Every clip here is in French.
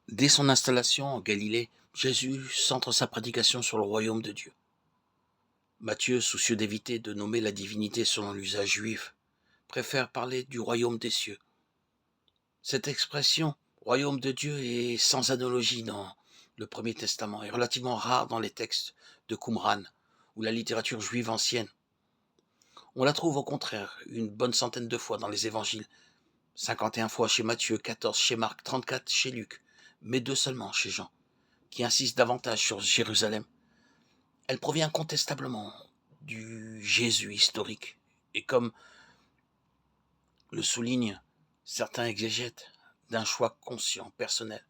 Dès son installation en Galilée, Jésus centre sa prédication sur le royaume de Dieu. Matthieu, soucieux d'éviter de nommer la divinité selon l'usage juif, préfère parler du royaume des cieux. Cette expression, royaume de Dieu, est sans analogie dans le Premier Testament et relativement rare dans les textes de Qumran ou la littérature juive ancienne. On la trouve au contraire une bonne centaine de fois dans les évangiles, 51 fois chez Matthieu, 14 chez Marc, 34 chez Luc, mais 2 seulement chez Jean, qui insiste davantage sur Jérusalem. Elle provient incontestablement du Jésus historique, et comme le soulignent certains exégètes, d'un choix conscient, personnel.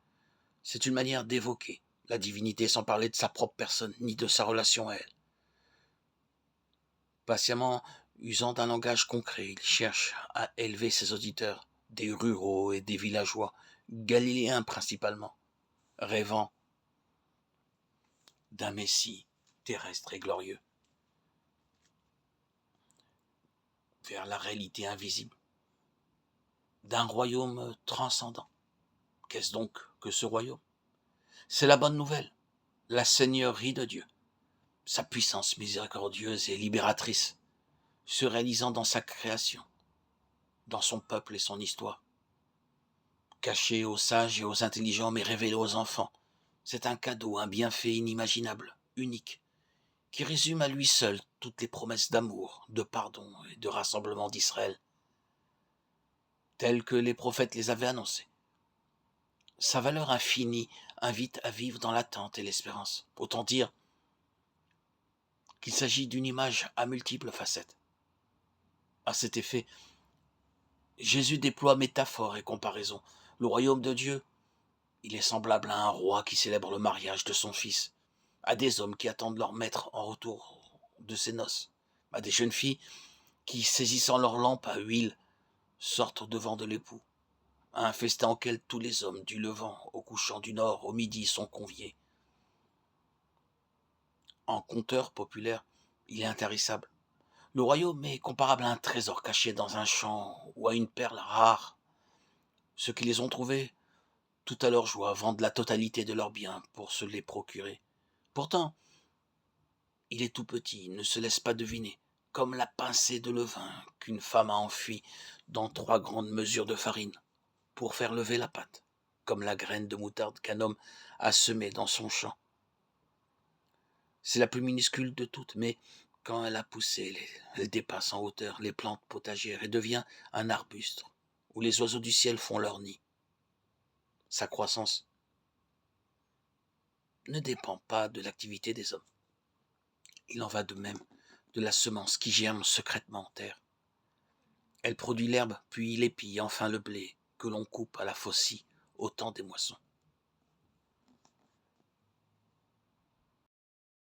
C'est une manière d'évoquer la divinité sans parler de sa propre personne ni de sa relation à elle. Patiemment usant d'un langage concret, il cherche à élever ses auditeurs, des ruraux et des villageois, galiléens principalement, rêvant d'un Messie terrestre et glorieux, vers la réalité invisible, d'un royaume transcendant. Qu'est-ce donc que ce royaume? C'est la bonne nouvelle, la seigneurie de Dieu, sa puissance miséricordieuse et libératrice, se réalisant dans sa création, dans son peuple et son histoire. Caché aux sages et aux intelligents, mais révélé aux enfants, c'est un cadeau, un bienfait inimaginable, unique, qui résume à lui seul toutes les promesses d'amour, de pardon et de rassemblement d'Israël, telles que les prophètes les avaient annoncées. Sa valeur infinie invite à vivre dans l'attente et l'espérance. Autant dire qu'il s'agit d'une image à multiples facettes. À cet effet, Jésus déploie métaphores et comparaisons. Le royaume de Dieu, il est semblable à un roi qui célèbre le mariage de son fils, à des hommes qui attendent leur maître en retour de ses noces, à des jeunes filles qui, saisissant leur lampe à huile, sortent devant de l'époux, à un festin auquel tous les hommes, du levant au couchant, du nord au midi, sont conviés. En conteur populaire, il est intarissable. Le royaume est comparable à un trésor caché dans un champ ou à une perle rare. Ceux qui les ont trouvés, tout à leur joie, vendent la totalité de leurs biens pour se les procurer. Pourtant, il est tout petit, il ne se laisse pas deviner, comme la pincée de levain qu'une femme a enfui dans 3 grandes mesures de farine pour faire lever la pâte, comme la graine de moutarde qu'un homme a semée dans son champ. C'est la plus minuscule de toutes, mais quand elle a poussé, elle dépasse en hauteur les plantes potagères et devient un arbuste où les oiseaux du ciel font leur nid. Sa croissance ne dépend pas de l'activité des hommes. Il en va de même de la semence qui germe secrètement en terre. Elle produit l'herbe, puis l'épi, enfin le blé, que l'on coupe à la faucille au temps des moissons.